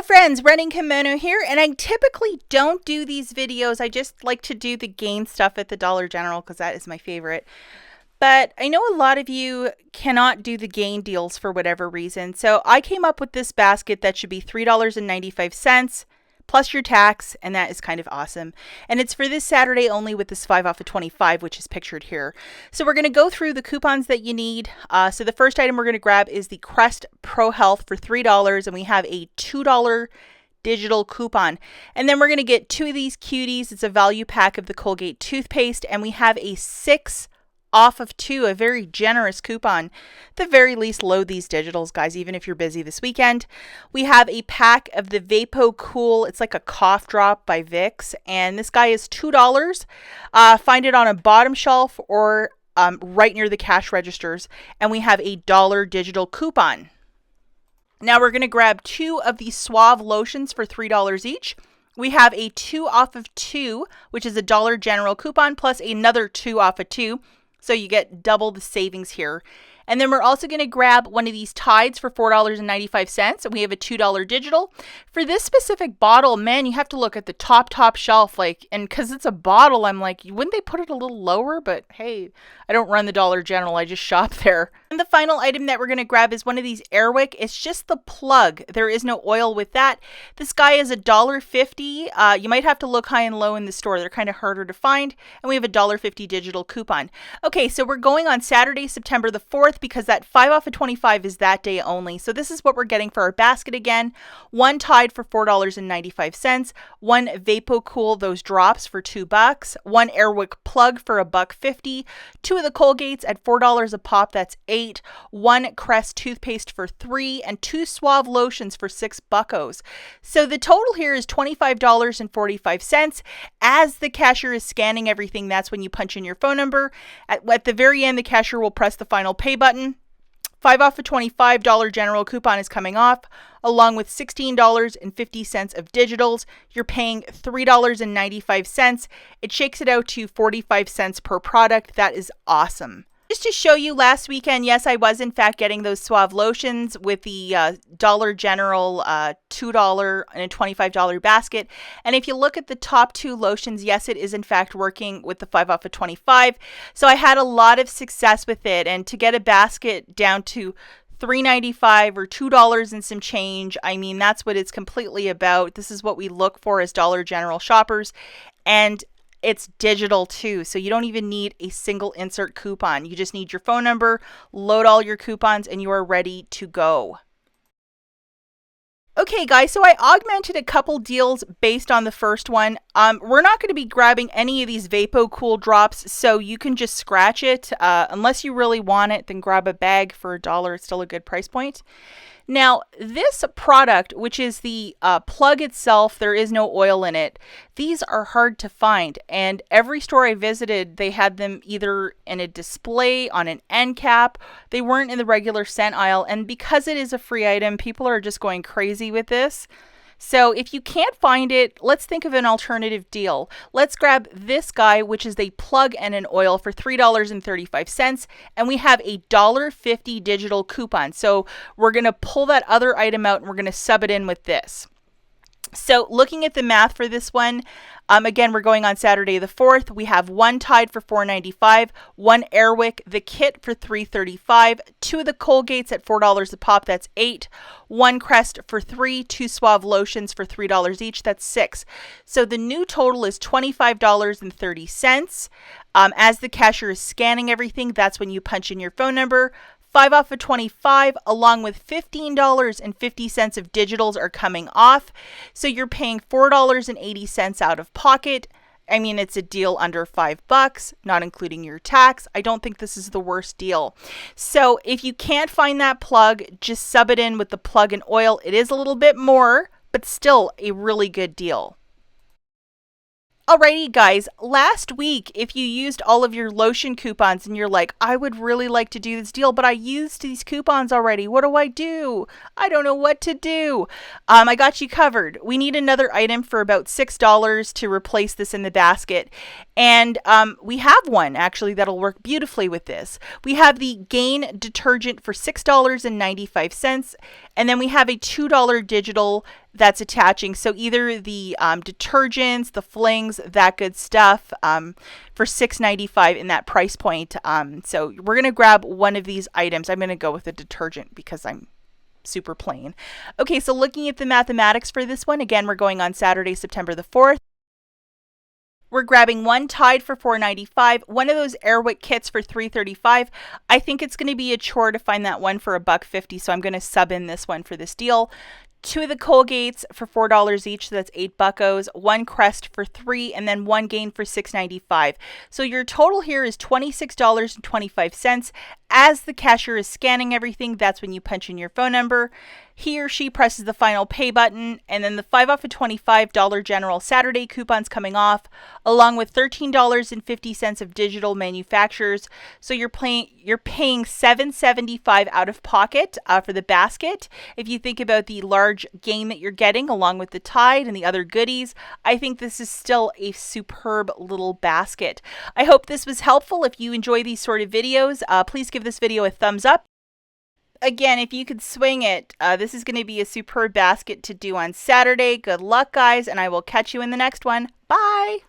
friends, Running Kimono here, and I typically don't do these videos. I just like to do the gain stuff at the Dollar General because that is my favorite. But I know a lot of you cannot do the gain deals for whatever reason. So I came up with this basket that should be $3.95 plus your tax, and that is kind of awesome. And it's for this Saturday only with this 5 off of 25, which is pictured here. So we're going to go through the coupons that you need. So the first item we're going to grab is the Crest Pro Health for $3, and we have a $2 digital coupon. And then we're going to get 2 of these cuties. It's a value pack of the Colgate toothpaste, and we have a 6 off of 2, a very generous coupon. At the very least, load these digitals, guys, even if you're busy this weekend. We have a pack of the Vapo Cool. It's like a cough drop by Vicks, and this guy is $2. Find it on a bottom shelf or right near the cash registers, and we have a $1 digital coupon. Now we're going to grab 2 of these Suave lotions for $3 each. We have a 2 off of 2, which is a Dollar General coupon, plus another 2 off of 2. So you get double the savings here. And then we're also going to grab one of these Tides for $4.95. And we have a $2 digital. For this specific bottle, man, you have to look at the top shelf. And because it's a bottle, I'm like, wouldn't they put it a little lower? But hey, I don't run the Dollar General. I just shop there. And the final item that we're going to grab is one of these Airwick. It's just the plug. There is no oil with that. This guy is $1.50. You might have to look high and low in the store. They're kind of harder to find. And we have a $1.50 digital coupon. Okay, so we're going on Saturday, September the 4th, because that 5 off of 25 is that day only. So this is what we're getting for our basket again. 1 Tide for $4.95. 1 Vapo Cool, those drops for $2. 1 Airwick plug for $1.50. 2 of the Colgates at $4 a pop. That's 8. 1 Crest toothpaste for $3, and 2 Suave lotions for $6. So the total here is $25.45. As the cashier is scanning everything, that's when you punch in your phone number. At the very end, the cashier will press the final pay button. 5 off of $25 Dollar General coupon is coming off, along with $16.50 of digitals. You're paying $3.95. It shakes it out to 45 cents per product. That is awesome. Just to show you, last weekend, yes, I was in fact getting those Suave lotions with the Dollar General $2 and a $25 basket. And if you look at the top 2 lotions, yes, it is in fact working with the 5 off of 25. So I had a lot of success with it. And to get a basket down to $3.95 or $2 and some change, I mean, that's what it's completely about. This is what we look for as Dollar General shoppers. And it's digital too, so you don't even need a single insert coupon. You just need your phone number, load all your coupons, and you are ready to go. Okay, guys, so I augmented a couple deals based on the first one. We're not going to be grabbing any of these Vapo Cool drops, so you can just scratch it. Unless you really want it, then grab a bag for $1. It's still a good price point. Now, this product, which is the plug itself, there is no oil in it. These are hard to find, and every store I visited, they had them either in a display on an end cap. They weren't in the regular scent aisle, and because it is a free item, people are just going crazy with this. So if you can't find it, let's think of an alternative deal. Let's grab this guy, which is a plug and an oil for $3.35, and we have a $1.50 digital coupon. So we're going to pull that other item out and we're going to sub it in with this. So looking at the math for this one, again, we're going on Saturday the 4th. We have 1 Tide for $4.95, 1 Airwick, the kit for $3.35, 2 of the Colgates at $4 a pop, that's 8, 1 Crest for $3, 2 Suave lotions for $3 each, that's 6. So the new total is $25.30. As the cashier is scanning everything, that's when you punch in your phone number. 5 off of 25, along with $15.50 of digitals are coming off. So you're paying $4.80 out of pocket. I mean, it's a deal under $5, not including your tax. I don't think this is the worst deal. So if you can't find that plug, just sub it in with the plug and oil. It is a little bit more, but still a really good deal. Alrighty, guys, last week, if you used all of your lotion coupons and you're like, I would really like to do this deal, but I used these coupons already. What do I do? I don't know what to do. I got you covered. We need another item for about $6 to replace this in the basket. And we have one, actually, that'll work beautifully with this. We have the Gain detergent for $6.95. And then we have a $2 digital that's attaching. So either the detergents, the flings, that good stuff for $6.95 in that price point. So we're going to grab one of these items. I'm going to go with a detergent because I'm super plain. Okay, so looking at the mathematics for this one, again, we're going on Saturday, September the 4th. We're grabbing one Tide for $4.95, one of those Airwick kits for $3.35. I think it's going to be a chore to find that one for $1.50, so I'm going to sub in this one for this deal. Two of the Colgates for $4 each, so that's $8. One Crest for $3, and then one Gain for $6.95. So your total here is $26.25. As the cashier is scanning everything, that's when you punch in your phone number. He or she presses the final pay button, and then the 5 off of $25 General Saturday coupons coming off, along with $13.50 of digital manufacturers. So you're paying $7.75 out of pocket for the basket. If you think about the large gain that you're getting, along with the Tide and the other goodies, I think this is still a superb little basket. I hope this was helpful. If you enjoy these sort of videos, please give this video a thumbs up. Again, if you could swing it, this is going to be a superb basket to do on Saturday. Good luck, guys, and I will catch you in the next one. Bye!